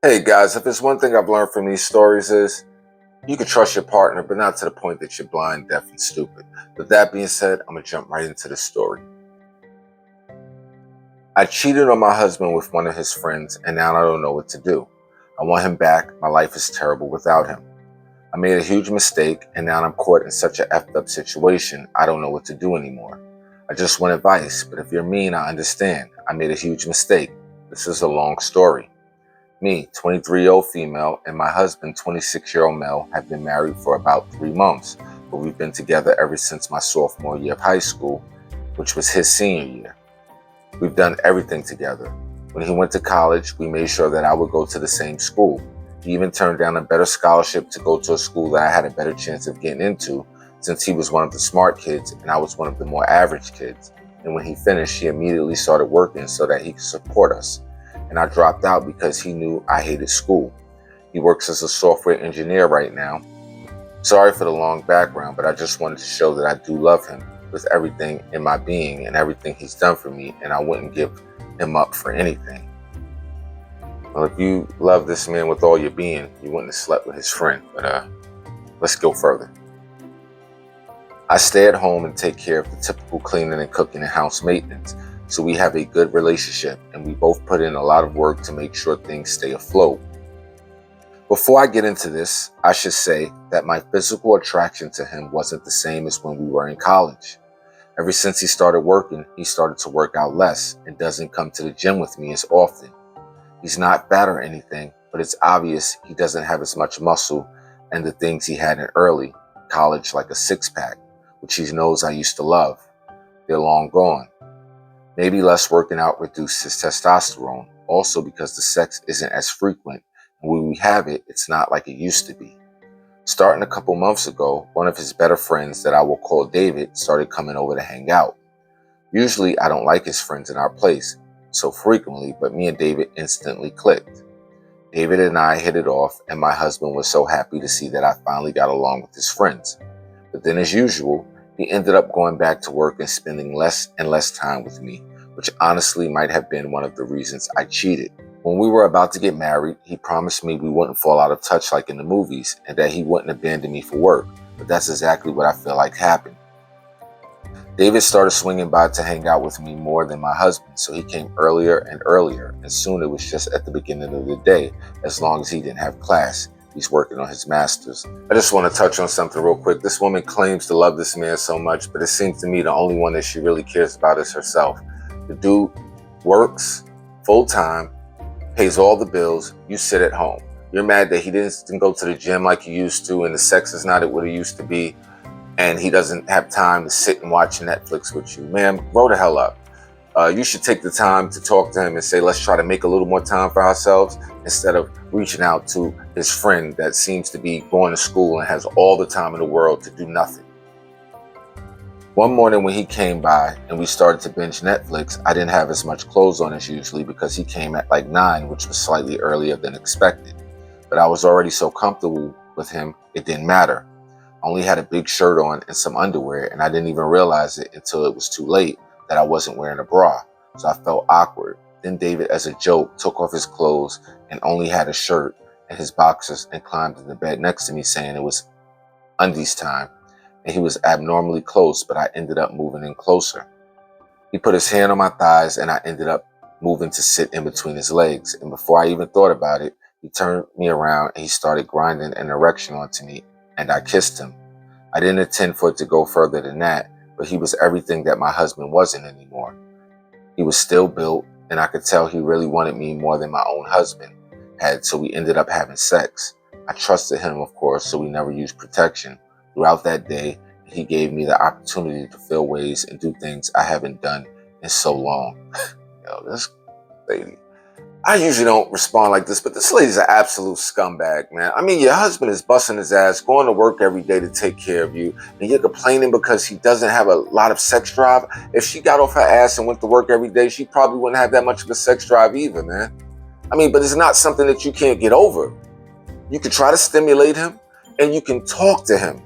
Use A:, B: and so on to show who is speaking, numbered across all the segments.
A: Hey guys, if there's one thing I've learned from these stories is you can trust your partner, but not to the point that you're blind, deaf, and stupid. With that being said, I'm gonna jump right into the story. I cheated on my husband with one of his friends, and now I don't know what to do. I want him back. My life is terrible without him. I made a huge mistake, and now I'm caught in such a effed up situation, I don't know what to do anymore. I just want advice, but if you're mean, I understand. I made a huge mistake. This is a long story. Me, 23-year-old female, and my husband, 26-year-old male, have been married for about 3 months, but we've been together ever since my sophomore year of high school, which was his senior year. We've done everything together. When he went to college, we made sure that I would go to the same school. He even turned down a better scholarship to go to a school that I had a better chance of getting into, since he was one of the smart kids and I was one of the more average kids. And when he finished, he immediately started working so that he could support us. And I dropped out because he knew I hated school. He works as a software engineer right now. Sorry for the long background, but I just wanted to show that I do love him with everything in my being and everything he's done for me, and I wouldn't give him up for anything. Well, if you love this man with all your being, you wouldn't have slept with his friend, but let's go further. I stay at home and take care of the typical cleaning and cooking and house maintenance. So we have a good relationship, and we both put in a lot of work to make sure things stay afloat. Before I get into this, I should say that my physical attraction to him wasn't the same as when we were in college. Ever since he started working, he started to work out less and doesn't come to the gym with me as often. He's not fat or anything, but it's obvious he doesn't have as much muscle and the things he had in early college, like a six-pack, which he knows I used to love. They're long gone. Maybe less working out reduced his testosterone, also because the sex isn't as frequent, and when we have it, it's not like it used to be. Starting a couple months ago, one of his better friends that I will call David started coming over to hang out. Usually I don't like his friends in our place so frequently, but me and David instantly clicked. David and I hit it off, and my husband was so happy to see that I finally got along with his friends. But then, as usual, he ended up going back to work and spending less and less time with me, which honestly might have been one of the reasons I cheated. When we were about to get married, he promised me we wouldn't fall out of touch like in the movies and that he wouldn't abandon me for work, but that's exactly what I feel like happened. David started swinging by to hang out with me more than my husband, so he came earlier and earlier, and soon it was just at the beginning of the day, as long as he didn't have class. He's working on his master's. I just want to touch on something real quick. This woman claims to love this man so much, but it seems to me the only one that she really cares about is herself. The dude works full time, pays all the bills, you sit at home. You're mad that he didn't go to the gym like he used to, and the sex is not at what it used to be, and he doesn't have time to sit and watch Netflix with you. Man, grow the hell up. You should take the time to talk to him and say, let's try to make a little more time for ourselves, instead of reaching out to his friend that seems to be going to school and has all the time in the world to do nothing. One morning when he came by and we started to binge Netflix, I didn't have as much clothes on as usually because he came at like 9, which was slightly earlier than expected. But I was already so comfortable with him, it didn't matter. I only had a big shirt on and some underwear, and I didn't even realize it until it was too late that I wasn't wearing a bra, so I felt awkward. Then David, as a joke, took off his clothes and only had a shirt and his boxers and climbed in the bed next to me saying it was undies time, and he was abnormally close, but I ended up moving in closer. He put his hand on my thighs and I ended up moving to sit in between his legs, and before I even thought about it, he turned me around and he started grinding an erection onto me, and I kissed him. I didn't intend for it to go further than that, but he was everything that my husband wasn't anymore. He was still built, and I could tell he really wanted me more than my own husband had, so we ended up having sex. I trusted him, of course, so we never used protection. Throughout that day, he gave me the opportunity to feel ways and do things I haven't done in so long. Yo, this lady. I usually don't respond like this, but this lady's an absolute scumbag, man. I mean, your husband is busting his ass, going to work every day to take care of you, and you're complaining because he doesn't have a lot of sex drive. If she got off her ass and went to work every day, she probably wouldn't have that much of a sex drive either, man. I mean, but it's not something that you can't get over. You can try to stimulate him, and you can talk to him.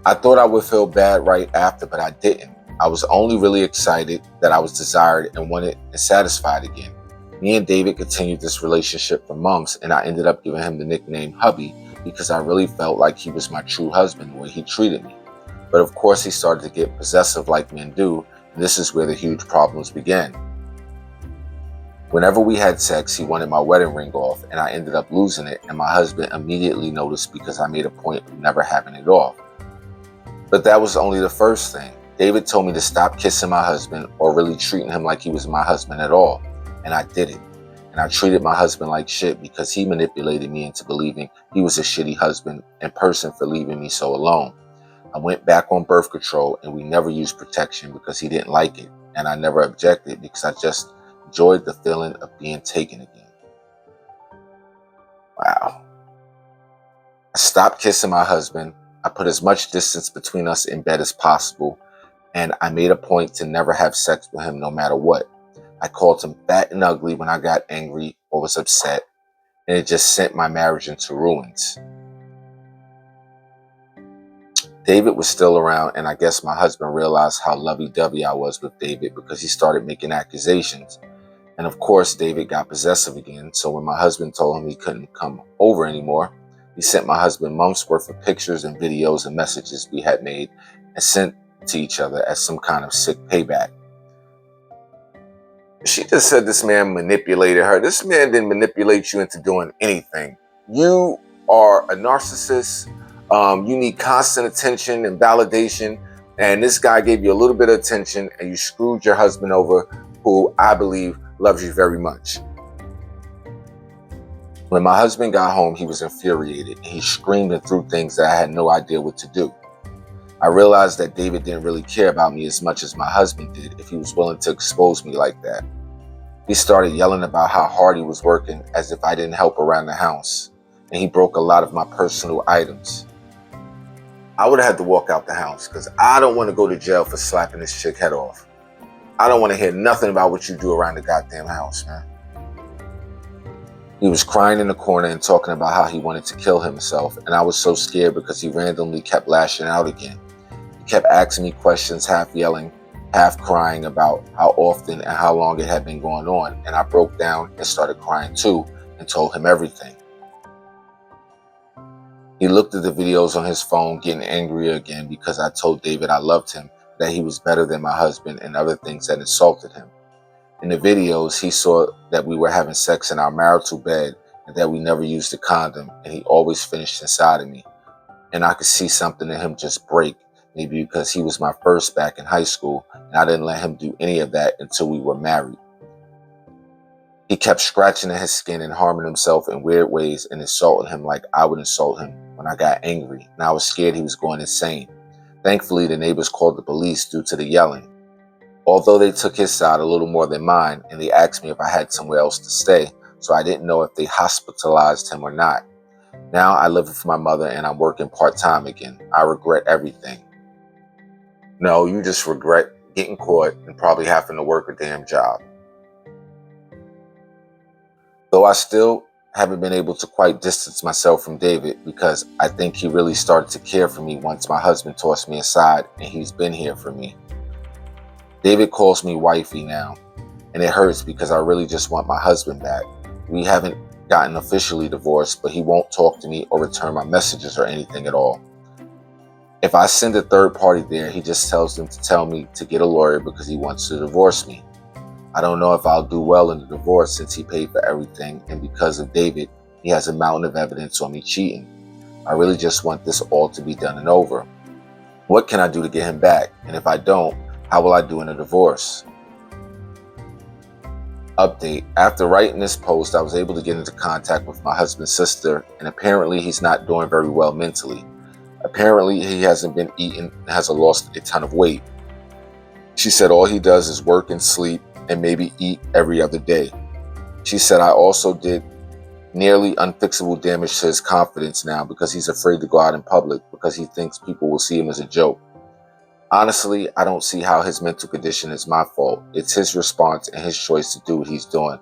A: I thought I would feel bad right after, but I didn't. I was only really excited that I was desired and wanted and satisfied again. Me and David continued this relationship for months, and I ended up giving him the nickname Hubby because I really felt like he was my true husband the way he treated me. But of course, he started to get possessive like men do, and this is where the huge problems began. Whenever we had sex, he wanted my wedding ring off, and I ended up losing it, and my husband immediately noticed because I made a point of never having it off. But that was only the first thing. David told me to stop kissing my husband or really treating him like he was my husband at all, and I did it. And I treated my husband like shit because he manipulated me into believing he was a shitty husband and person for leaving me so alone. I went back on birth control, and we never used protection because he didn't like it, and I never objected because I just enjoyed the feeling of being taken again. Wow. I stopped kissing my husband. I put as much distance between us in bed as possible, and I made a point to never have sex with him no matter what. I called him fat and ugly when I got angry or was upset, and it just sent my marriage into ruins. David was still around, and I guess my husband realized how lovey-dovey I was with David because he started making accusations. And of course, David got possessive again, so when my husband told him he couldn't come over anymore, he sent my husband months worth of pictures and videos and messages we had made and sent to each other as some kind of sick payback. She just said this man manipulated her. This man didn't manipulate you into doing anything. You are a narcissist. You need constant attention and validation. And this guy gave you a little bit of attention and you screwed your husband over, who I believe loves you very much. When my husband got home, he was infuriated. He screamed and threw things that I had no idea what to do. I realized that David didn't really care about me as much as my husband did if he was willing to expose me like that. He started yelling about how hard he was working as if I didn't help around the house, and he broke a lot of my personal items. I would have had to walk out the house because I don't want to go to jail for slapping this chick head off. I don't want to hear nothing about what you do around the goddamn house, man. He was crying in the corner and talking about how he wanted to kill himself, and I was so scared because he randomly kept lashing out again. He kept asking me questions, half yelling, half crying about how often and how long it had been going on, and I broke down and started crying too and told him everything. He looked at the videos on his phone, getting angrier again because I told David I loved him, that he was better than my husband, and other things that insulted him. In the videos, he saw that we were having sex in our marital bed and that we never used a condom, and he always finished inside of me. And I could see something in him just break, maybe because he was my first back in high school, and I didn't let him do any of that until we were married. He kept scratching at his skin and harming himself in weird ways and insulting him like I would insult him when I got angry, and I was scared he was going insane. Thankfully, the neighbors called the police due to the yelling. Although they took his side a little more than mine, and they asked me if I had somewhere else to stay, so I didn't know if they hospitalized him or not. Now I live with my mother and I'm working part-time again. I regret everything. No, you just regret getting caught and probably having to work a damn job. Though I still haven't been able to quite distance myself from David because I think he really started to care for me once my husband tossed me aside, and he's been here for me. David calls me wifey now, and it hurts because I really just want my husband back. We haven't gotten officially divorced, but he won't talk to me or return my messages or anything at all. If I send a third party there, he just tells them to tell me to get a lawyer because he wants to divorce me. I don't know if I'll do well in the divorce since he paid for everything, and because of David, he has a mountain of evidence on me cheating. I really just want this all to be done and over. What can I do to get him back? And if I don't, how will I do in a divorce? Update. After writing this post, I was able to get into contact with my husband's sister, and apparently he's not doing very well mentally. Apparently he hasn't been eating and has lost a ton of weight. She said all he does is work and sleep and maybe eat every other day. She said I also did nearly unfixable damage to his confidence now because he's afraid to go out in public because he thinks people will see him as a joke. Honestly, I don't see how his mental condition is my fault. It's his response and his choice to do what he's doing.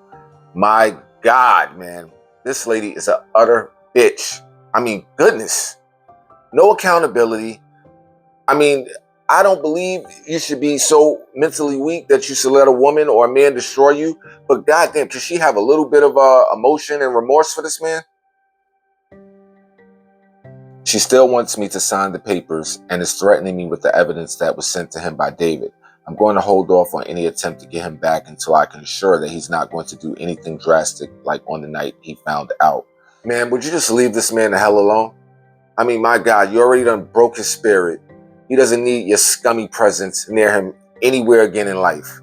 A: My God, man, this lady is an utter bitch. I mean, goodness. No accountability. I mean, I don't believe you should be so mentally weak that you should let a woman or a man destroy you. But goddamn, can she have a little bit of emotion and remorse for this man? She still wants me to sign the papers and is threatening me with the evidence that was sent to him by David. I'm going to hold off on any attempt to get him back until I can ensure that he's not going to do anything drastic like on the night he found out. Man, would you just leave this man the hell alone? I mean, my God, you already done broke his spirit. He doesn't need your scummy presence near him anywhere again in life.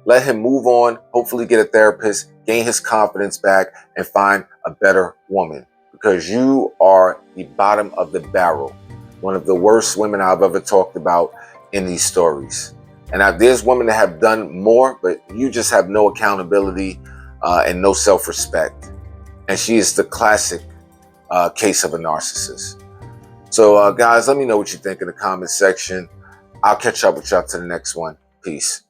A: Let him move on, hopefully get a therapist, gain his confidence back, and find a better woman. Because you are the bottom of the barrel. One of the worst women I've ever talked about in these stories. And now there's women that have done more, but you just have no accountability and no self-respect. And she is the classic case of a narcissist. So guys, let me know what you think in the comment section. I'll catch up with y'all to the next one. Peace.